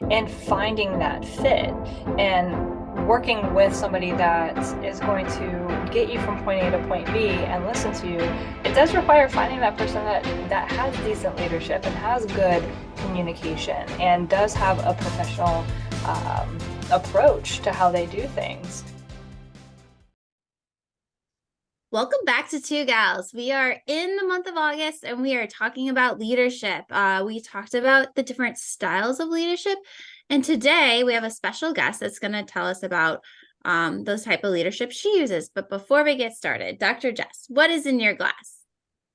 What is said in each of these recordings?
and finding that fit and working with somebody that is going to get you from point A to point B and listen to you, it does require finding that person that has decent leadership and has good communication and does have a professional approach to how they do things. Welcome back to Two Gals. We are in the month of August and we are talking about leadership. We talked about the different styles of leadership. And today we have a special guest that's going to tell us about those type of leadership she uses. But before we get started, Dr. Jess, what is in your glass?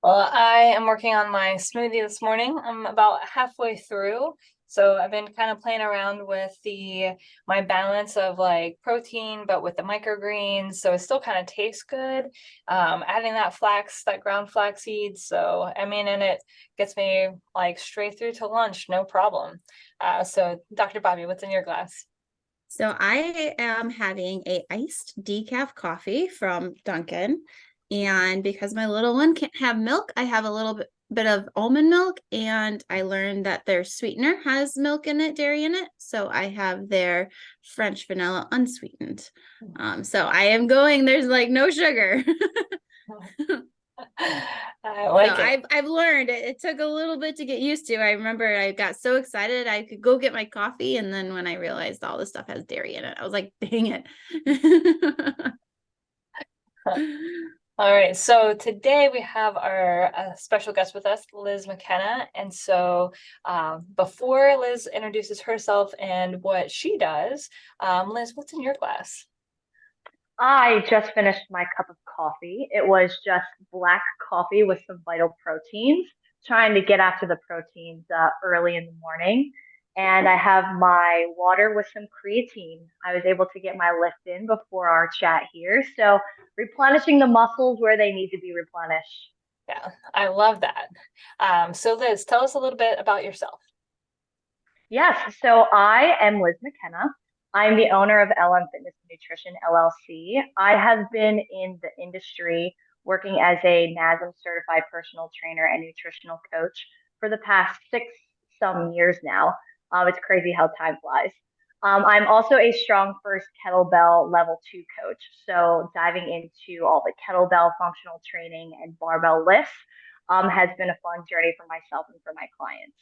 Well, I am working on my smoothie this morning. I'm about halfway through. So I've been kind of playing around with my balance of like protein, but with the microgreens. So it still kind of tastes good. Adding that ground flax seeds. So, I mean, and it gets me like straight through to lunch, no problem. So Dr. Bobbie, what's in your glass? So I am having a iced decaf coffee from Dunkin'. And because my little one can't have milk, I have a little bit of almond milk. And I learned that their sweetener has milk in it, dairy in it. So I have their French vanilla unsweetened. So I am going, there's like no sugar. I So like it. I've learned it took a little bit to get used to. I remember I got so excited I could go get my coffee, and then when I realized all this stuff has dairy in it, I was like, dang it. All right, so today we have our special guest with us, Liz McKenna. And so before Liz introduces herself and what she does, Liz, what's in your glass? I just finished my cup of coffee. It was just black coffee with some vital proteins, trying to get after the proteins early in the morning. And I have my water with some creatine. I was able to get my lift in before our chat here. So, replenishing the muscles where they need to be replenished. Yeah, I love that. So Liz, tell us a little bit about yourself. Yes, so I am Liz McKenna. I'm the owner of LM Fitness and Nutrition LLC. I have been in the industry working as a NASM certified personal trainer and nutritional coach for the past six some years now. It's crazy how time flies. I'm also a strong first kettlebell level two coach. So diving into all the kettlebell functional training and barbell lifts has been a fun journey for myself and for my clients.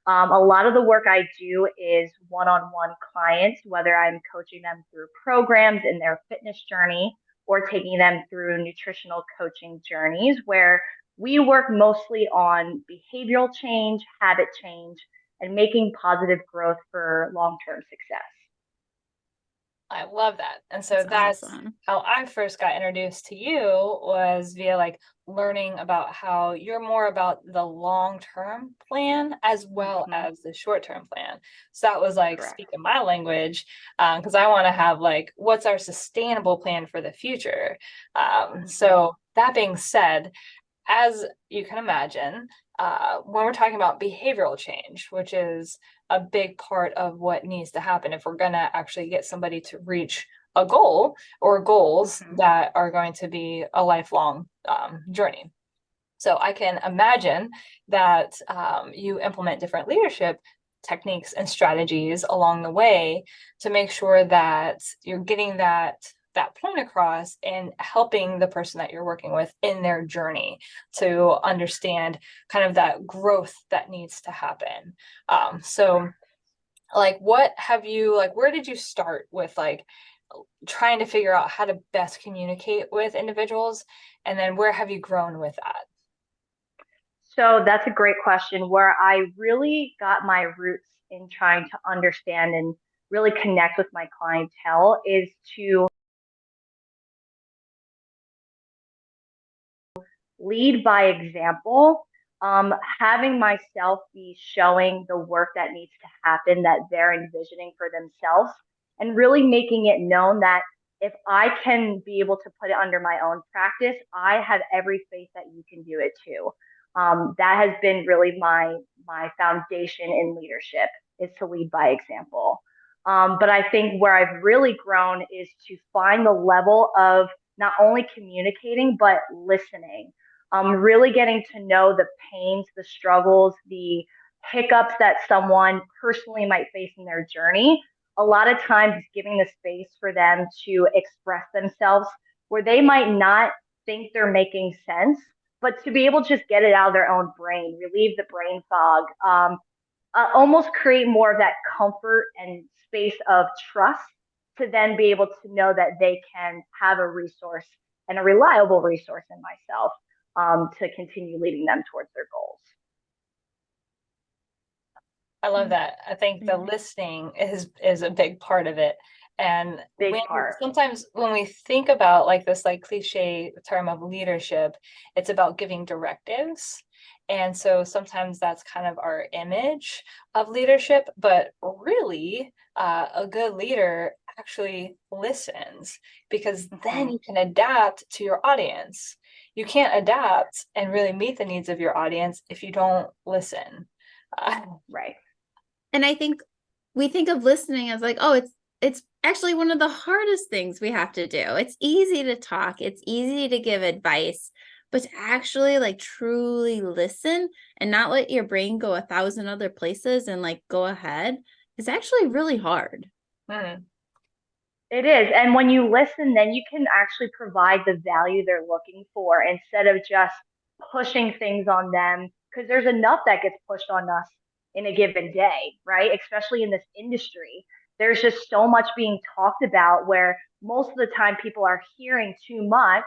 A lot of the work I do is one on one clients, whether I'm coaching them through programs in their fitness journey or taking them through nutritional coaching journeys where we work mostly on behavioral change, habit change, and making positive growth for long term success. I love that. And so That's that's awesome. how I first got introduced to you was via like learning about how you're more about the long-term plan as well Mm-hmm. as the short-term plan. So that was like Correct. speaking my language, because I want to have like what's our sustainable plan for the future. Mm-hmm. So that being said, as you can imagine, when we're talking about behavioral change, which is a big part of what needs to happen if we're going to actually get somebody to reach a goal or goals Mm-hmm. that are going to be a lifelong journey. So I can imagine that you implement different leadership techniques and strategies along the way to make sure that you're getting that point across and helping the person that you're working with in their journey to understand kind of that growth that needs to happen. So like what have you like where did you start with like trying to figure out how to best communicate with individuals, and then where have you grown with that? So that's a great question. Where I really got my roots in trying to understand and really connect with my clientele is to lead by example, having myself be showing the work that needs to happen that they're envisioning for themselves, and really making it known that if I can be able to put it under my own practice, I have every faith that you can do it too. That has been really my foundation in leadership is to lead by example. But I think where I've really grown is to find the level of not only communicating but listening, really getting to know the pains, the struggles, the hiccups that someone personally might face in their journey. A lot of times, giving the space for them to express themselves where they might not think they're making sense, but to be able to just get it out of their own brain, relieve the brain fog, almost create more of that comfort and space of trust to then be able to know that they can have a resource and a reliable resource in myself, to continue leading them towards their goals. I love that. I think the listening is a big part of it. And Big part. sometimes when we think about like this like cliche term of leadership, it's about giving directives. And so sometimes that's kind of our image of leadership, but really a good leader actually listens, because then you can adapt to your audience. You can't adapt and really meet the needs of your audience if you don't listen. Right. And I think we think of listening as like, oh, it's actually one of the hardest things we have to do. It's easy to talk, it's easy to give advice, but to actually like truly listen and not let your brain go 1,000 other places and like go ahead is actually really hard. Mm. It is. And when you listen, then you can actually provide the value they're looking for instead of just pushing things on them. Because there's enough that gets pushed on us in a given day, right? Especially in this industry. There's just so much being talked about where most of the time people are hearing too much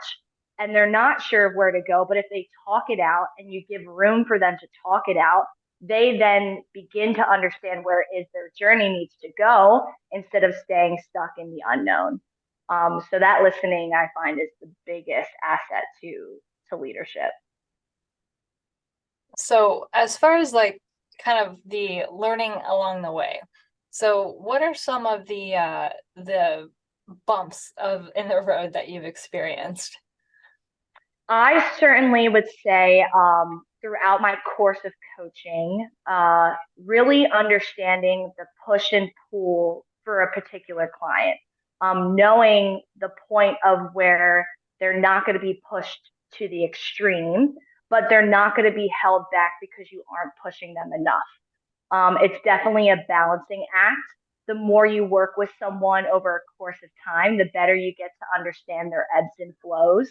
and they're not sure of where to go. But if they talk it out and you give room for them to talk it out, they then begin to understand where it is their journey needs to go instead of staying stuck in the unknown. So that listening, I find, is the biggest asset to leadership. So as far as like kind of the learning along the way, so what are some of the bumps of in the road that you've experienced? I certainly would say, throughout my course of coaching, really understanding the push and pull for a particular client, knowing the point of where they're not going to be pushed to the extreme, but they're not going to be held back because you aren't pushing them enough. It's definitely a balancing act. The more you work with someone over a course of time, the better you get to understand their ebbs and flows.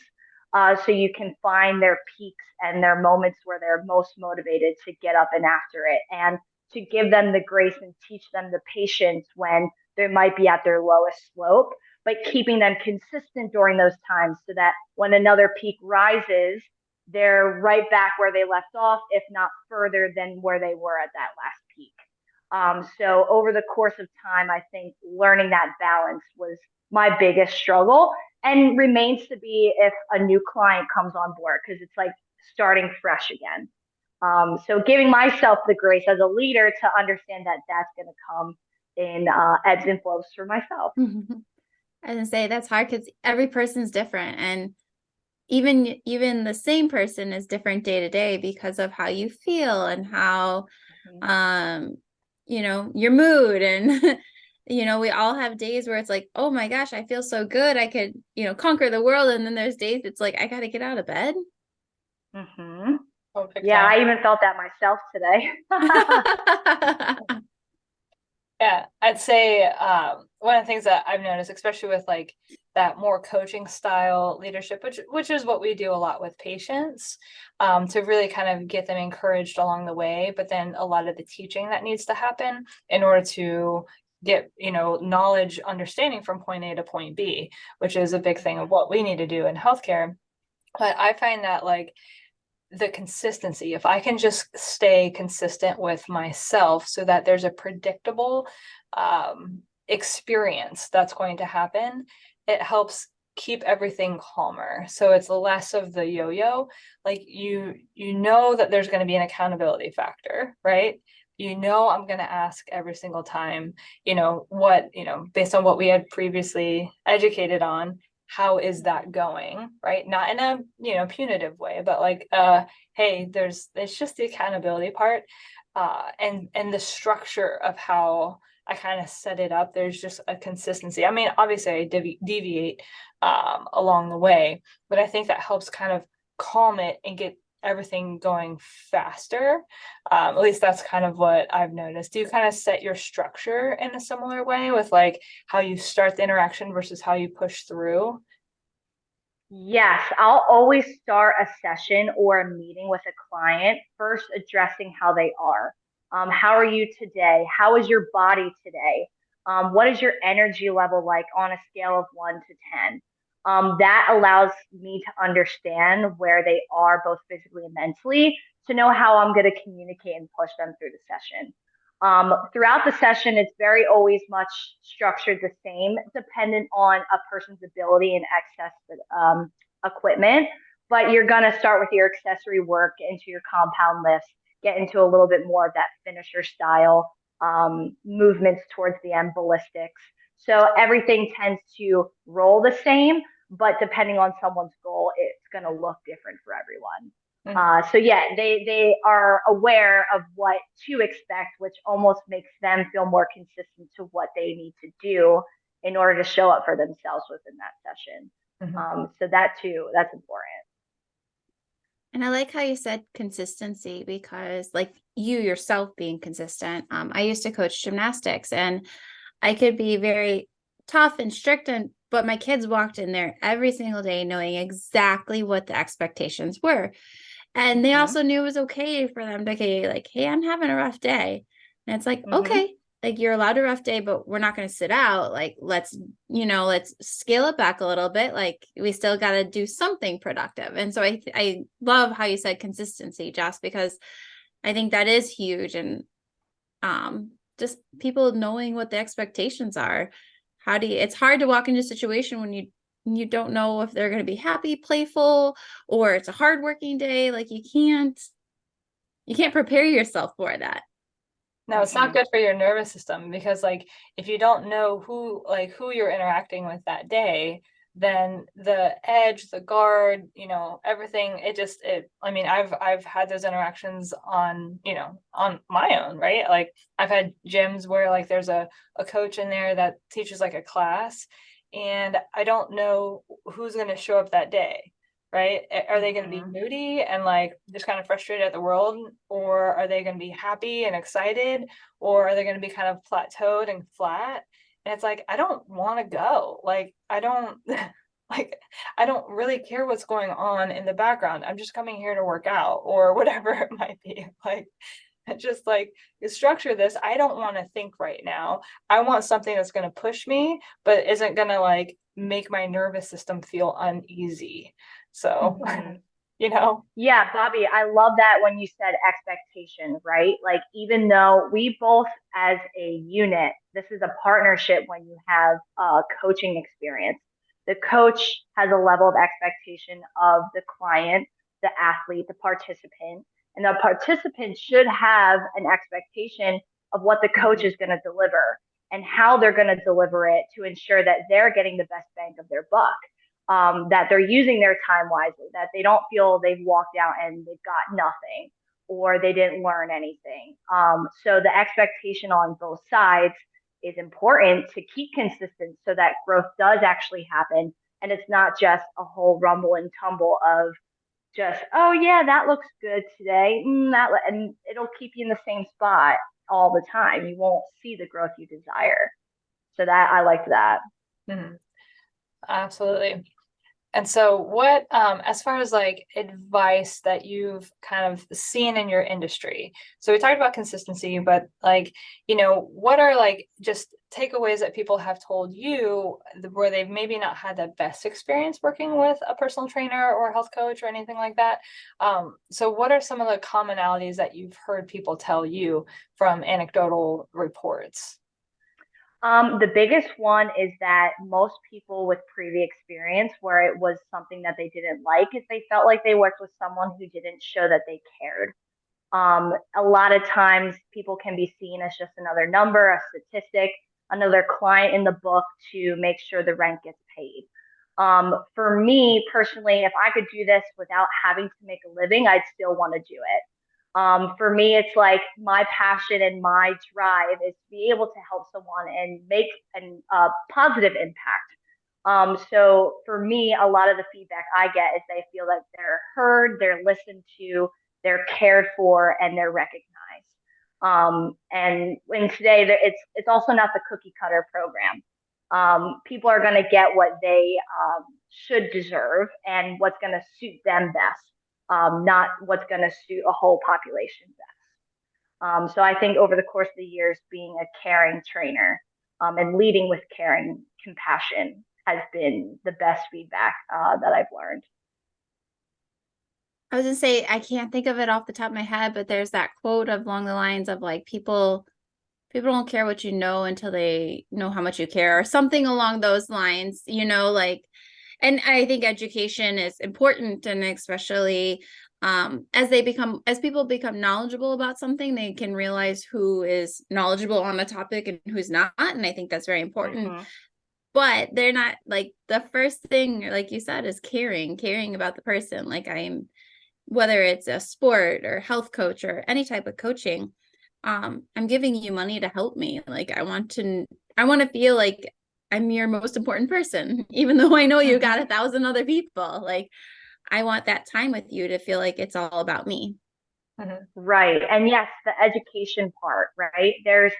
So you can find their peaks and their moments where they're most motivated to get up and after it, and to give them the grace and teach them the patience when they might be at their lowest slope, but keeping them consistent during those times so that when another peak rises, they're right back where they left off, if not further than where they were at that last peak. So over the course of time, I think learning that balance was my biggest struggle, and remains to be if a new client comes on board, because it's like starting fresh again. So giving myself the grace as a leader to understand that that's going to come in ebbs and flows for myself. I was gonna say that's hard because every person's different, and even the same person is different day to day because of how you feel and how your mood and we all have days where it's like, oh my gosh, I feel so good, I could conquer the world, and then there's days it's like I gotta get out of bed. Yeah, I even felt that myself today. Yeah, I'd say one of the things that I've noticed, especially with like that more coaching style leadership, which is what we do a lot with patients, to really kind of get them encouraged along the way, but then a lot of the teaching that needs to happen in order to get knowledge, understanding from point A to point B, which is a big thing of what we need to do in healthcare. But I find that like the consistency, if I can just stay consistent with myself so that there's a predictable experience that's going to happen, it helps keep everything calmer. So it's less of the yo-yo. Like you know that there's going to be an accountability factor, right? I'm going to ask every single time, based on what we had previously educated on, how is that going, right? Not in a punitive way, but like hey, it's just the accountability part, and the structure of how I kind of set it up. There's just a consistency. I mean, obviously I deviate along the way, but I think that helps kind of calm it and get everything going faster. At least that's kind of what I've noticed. Do you kind of set your structure in a similar way with like how you start the interaction versus how you push through? Yes, I'll always start a session or a meeting with a client first addressing how they are. How are you today? How is your body today? What is your energy level like on a scale of 1 to 10? That allows me to understand where they are both physically and mentally to know how I'm going to communicate and push them through the session. Throughout the session, it's very always much structured the same, dependent on a person's ability and access to equipment. But you're going to start with your accessory work, get into your compound lifts, get into a little bit more of that finisher style movements towards the end, ballistics. So everything tends to roll the same, but depending on someone's goal, it's going to look different for everyone. So yeah, they are aware of what to expect, which almost makes them feel more consistent to what they need to do in order to show up for themselves within that session. So that too, that's important. And I like how you said consistency, because like you yourself being consistent. I used to coach gymnastics, and I could be very tough and strict, but my kids walked in there every single day knowing exactly what the expectations were. And they also knew it was okay for them to say, like, hey, I'm having a rough day. And it's like, okay, like you're allowed a rough day, but we're not going to sit out. Like, let's scale it back a little bit. Like, we still got to do something productive. And so I love how you said consistency, Jess, because I think that is huge. And just people knowing what the expectations are. It's hard to walk into a situation when you don't know if they're going to be happy, playful, or it's a hard working day. Like you can't prepare yourself for that. No, it's not good for your nervous system, because like if you don't know who you're interacting with that day, then the edge, the guard, everything, I mean, I've had those interactions on my own, right? Like I've had gyms where like there's a coach in there that teaches like a class, and I don't know who's going to show up that day, right? Are they going to be moody and like just kind of frustrated at the world, or are they going to be happy and excited, or are they going to be kind of plateaued and flat? And it's like, I don't want to go. Like, I don't like, I don't really care what's going on in the background. I'm just coming here to work out or whatever it might be. Like, just like structure this. I don't want to think right now. I want something that's going to push me, but isn't going to like make my nervous system feel uneasy. So, Yeah, Bobbie, I love that when you said expectation, right? Like, even though we both as a unit, this is a partnership when you have a coaching experience. The coach has a level of expectation of the client, the athlete, the participant, and the participant should have an expectation of what the coach is going to deliver and how they're going to deliver it to ensure that they're getting the best bang of their buck. That they're using their time wisely, that they don't feel they've walked out and they've got nothing or they didn't learn anything. So the expectation on both sides is important to keep consistent so that growth does actually happen. And it's not just a whole rumble and tumble of just, oh, yeah, that looks good today. And it'll keep you in the same spot all the time. You won't see the growth you desire. So that I like that. Absolutely. And so what, as far as like advice that you've kind of seen in your industry, so we talked about consistency, but like, what are like just takeaways that people have told you where they've maybe not had the best experience working with a personal trainer or a health coach or anything like that? So what are some of the commonalities that you've heard people tell you from anecdotal reports? The biggest one is that most people with previous experience where it was something that they didn't like is they felt like they worked with someone who didn't show that they cared. A lot of times people can be seen as just another number, a statistic, another client in the book to make sure the rent gets paid. For me personally, if I could do this without having to make a living, I'd still want to do it. For me, it's like my passion and my drive is to be able to help someone and make a positive impact So for me, a lot of the feedback I get is they feel that they're heard, they're listened to, they're cared for, and they're recognized. And when today it's also not the cookie cutter program. People are going to get what they should deserve and what's going to suit them best, not what's going to suit a whole population best. So I think over the course of the years, being a caring trainer and leading with caring compassion has been the best feedback that I've learned. I was gonna say, I can't think of it off the top of my head, but there's that quote along the lines of like, people don't care what you know until they know how much you care, or something along those lines, like, and I think education is important, and especially as people become knowledgeable about something, they can realize who is knowledgeable on a topic and who's not. And I think that's very important. Mm-hmm. But they're not, like, the first thing, like you said, is caring about the person. Like, whether it's a sport or health coach or any type of coaching, I'm giving you money to help me. Like, I want to feel like I'm your most important person, even though I know you got 1,000 other people. Like, I want that time with you to feel like it's all about me. Right. And yes, the education part, right? There's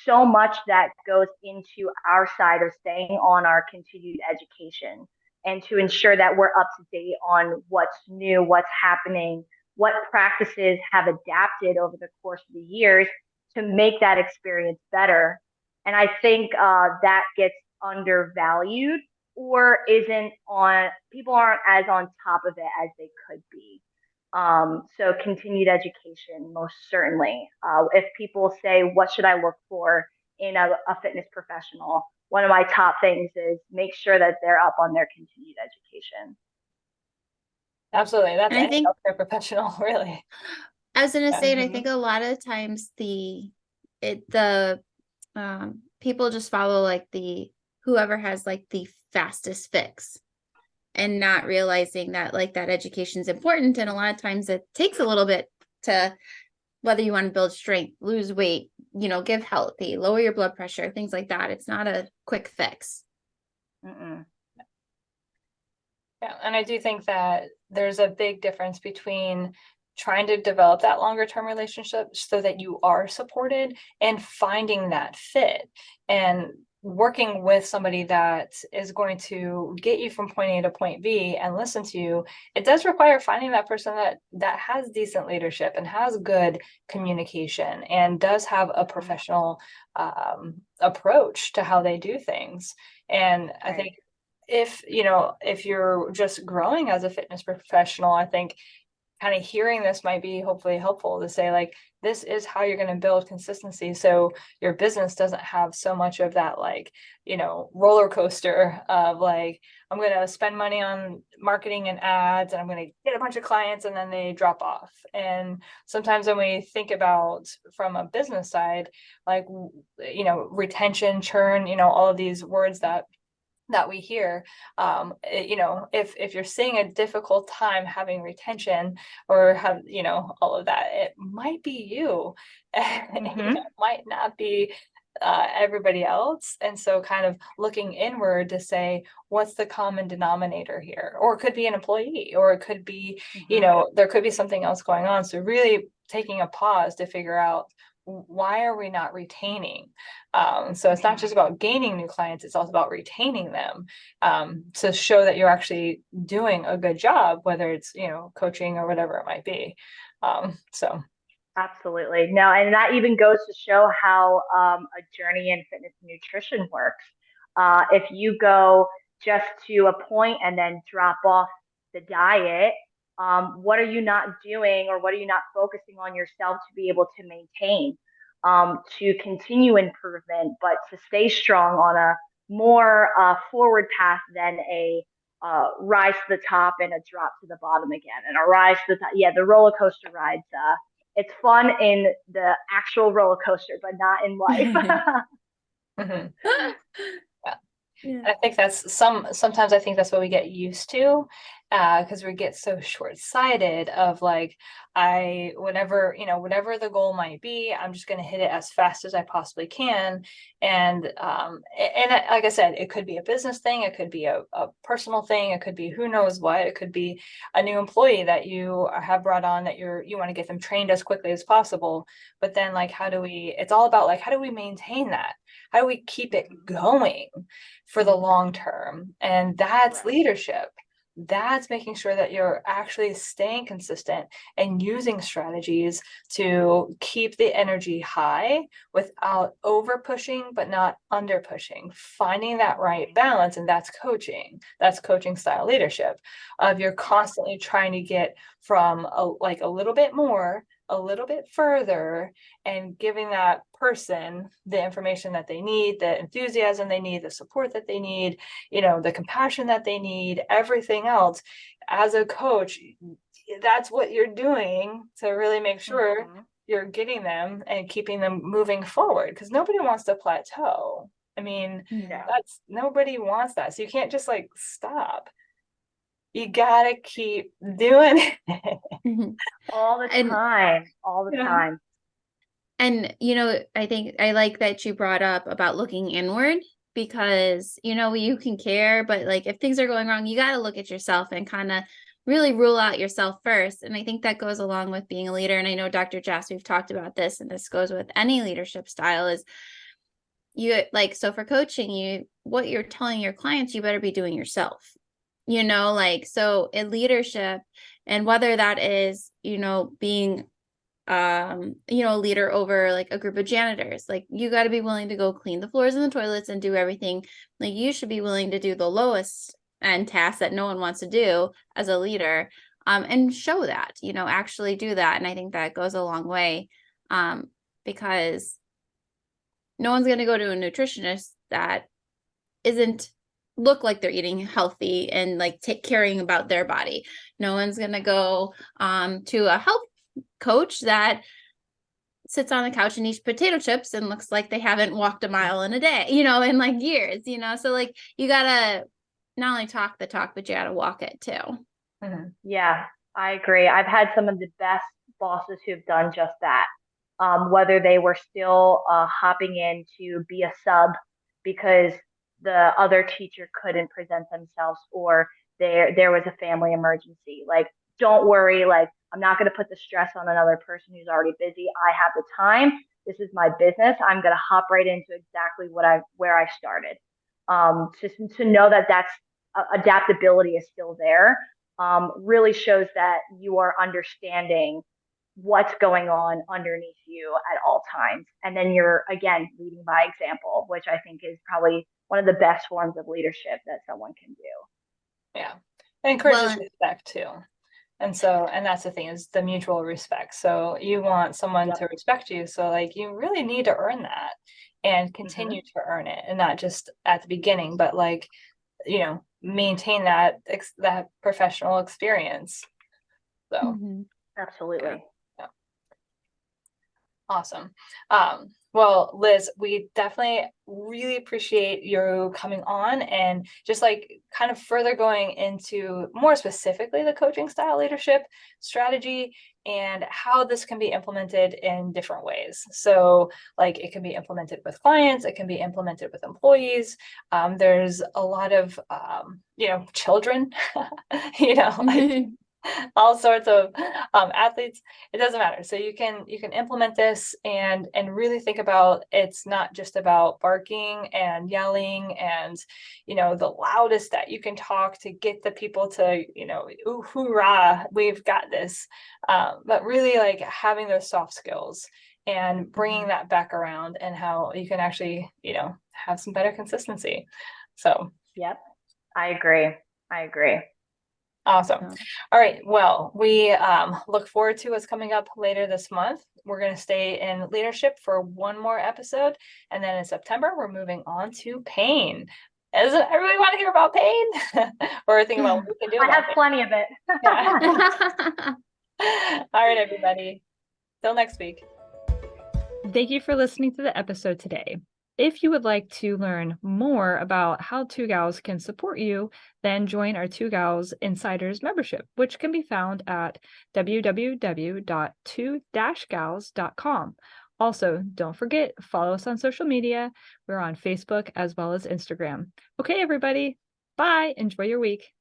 so much that goes into our side of staying on our continued education and to ensure that we're up to date on what's new, what's happening, what practices have adapted over the course of the years to make that experience better. And I think that gets undervalued or isn't on, people aren't as on top of it as they could be. So continued education, most certainly. If people say, what should I look for in a fitness professional? One of my top things is make sure that they're up on their continued education. Absolutely. That's And I any think healthcare professional, really. I was gonna say, and I Mm-hmm. think a lot of times the people just follow like whoever has like the fastest fix, and not realizing that like that education is important. And a lot of times it takes a little bit to, whether you want to build strength, lose weight, give healthy, lower your blood pressure, things like that. It's not a quick fix. Mm-mm. Yeah, and I do think that there's a big difference between trying to develop that longer term relationship so that you are supported and finding that fit and working with somebody that is going to get you from point A to point B and listen to you. It does require finding that person that has decent leadership and has good communication and does have a professional approach to how they do things. And I think if you're just growing as a fitness professional, I think kind of hearing this might be hopefully helpful to say, like, this is how you're going to build consistency so your business doesn't have so much of that, like, roller coaster of like, I'm going to spend money on marketing and ads and I'm going to get a bunch of clients and then they drop off. And sometimes when we think about from a business side, like, retention, churn, all of these words that we hear, if you're seeing a difficult time having retention or have, all of that, it might be you. And Mm-hmm. it might not be everybody else. And so kind of looking inward to say, what's the common denominator here? Or it could be an employee, or it could be, there could be something else going on. So really taking a pause to figure out, why are we not retaining? So it's not just about gaining new clients, it's also about retaining them, to show that you're actually doing a good job, whether it's, coaching or whatever it might be. So Absolutely. No, and that even goes to show how a journey in fitness and nutrition works. If you go just to a point and then drop off the diet, what are you not doing or what are you not focusing on yourself to be able to maintain, to continue improvement, but to stay strong on a more forward path than a rise to the top and a drop to the bottom again, and a rise to the top. Yeah, the roller coaster rides. It's fun in the actual roller coaster, but not in life. mhm. Yeah. I think sometimes I think that's what we get used to. because we get so short-sighted of like, whatever the goal might be, I'm just going to hit it as fast as I possibly can. And like I said, it could be a business thing, it could be a personal thing, it could be who knows what, it could be a new employee that you have brought on that you want to get them trained as quickly as possible. But then like, it's all about like, how do we maintain that? How do we keep it going for the long term? And that's leadership. That's making sure that you're actually staying consistent and using strategies to keep the energy high without over pushing, but not under pushing, finding that right balance. And that's coaching style leadership of you're constantly trying to get from a little bit more, a little bit further, and giving that person the information that they need, the enthusiasm they need, the support that they need, the compassion that they need, everything else. As a coach, that's what you're doing to really make sure you're getting them and keeping them moving forward, because nobody wants to plateau. I mean, nobody wants that. So you can't just like stop. You gotta keep doing it. All the time. And, I think I like that you brought up about looking inward, because, you can care, but like if things are going wrong, you got to look at yourself and kind of really rule out yourself first. And I think that goes along with being a leader. And I know, Dr. Jess, we've talked about this, and this goes with any leadership style, is so for coaching, what you're telling your clients, you better be doing yourself. So in leadership, and whether that is, being, a leader over like a group of janitors, like you got to be willing to go clean the floors and the toilets and do everything. Like you should be willing to do the lowest end tasks that no one wants to do as a leader, and show that, actually do that. And I think that goes a long way, because no one's going to go to a nutritionist that isn't look like they're eating healthy and like caring about their body. No one's going to go to a health coach that sits on the couch and eats potato chips and looks like they haven't walked a mile in a day, in like years, so like you gotta not only talk the talk, but you gotta walk it too. Yeah, I agree. I've had some of the best bosses who've done just that. Whether they were still hopping in to be a sub because the other teacher couldn't present themselves, or there was a family emergency. Like, don't worry, like I'm not going to put the stress on another person who's already busy. I have the time. This is my business. I'm going to hop right into exactly where I started. To know that that's adaptability is still there, really shows that you are understanding what's going on underneath you at all times. And then you're, again, leading by example, which I think is probably one of the best forms of leadership that someone can do. Yeah. It encourages respect too. And that's the thing, is the mutual respect. So you want someone to respect you. So like, you really need to earn that and continue to earn it, and not just at the beginning, but like, maintain that professional experience. So absolutely. Yeah. Awesome. Well, Liz, we definitely really appreciate you coming on and just like kind of further going into more specifically the coaching style leadership strategy and how this can be implemented in different ways. So like it can be implemented with clients, it can be implemented with employees. There's a lot of, children, like, all sorts of athletes. It doesn't matter. So you can implement this and really think about, it's not just about barking and yelling and the loudest that you can talk to get the people to ooh, hoorah, we've got this, but really like having those soft skills and bringing that back around, and how you can actually have some better consistency. So yep, I agree. Awesome. All right. Well, we look forward to what's coming up later this month. We're going to stay in leadership for one more episode. And then in September, we're moving on to pain. Doesn't everybody want to hear about pain? Or think about what we can do about I have pain? plenty of it. Yeah. All right, everybody. Till next week. Thank you for listening to the episode today. If you would like to learn more about how Two Gals can support you, then join our Two Gals Insiders membership, which can be found at www.2-gals.com. Also, don't forget, follow us on social media. We're on Facebook as well as Instagram. Okay, everybody. Bye. Enjoy your week.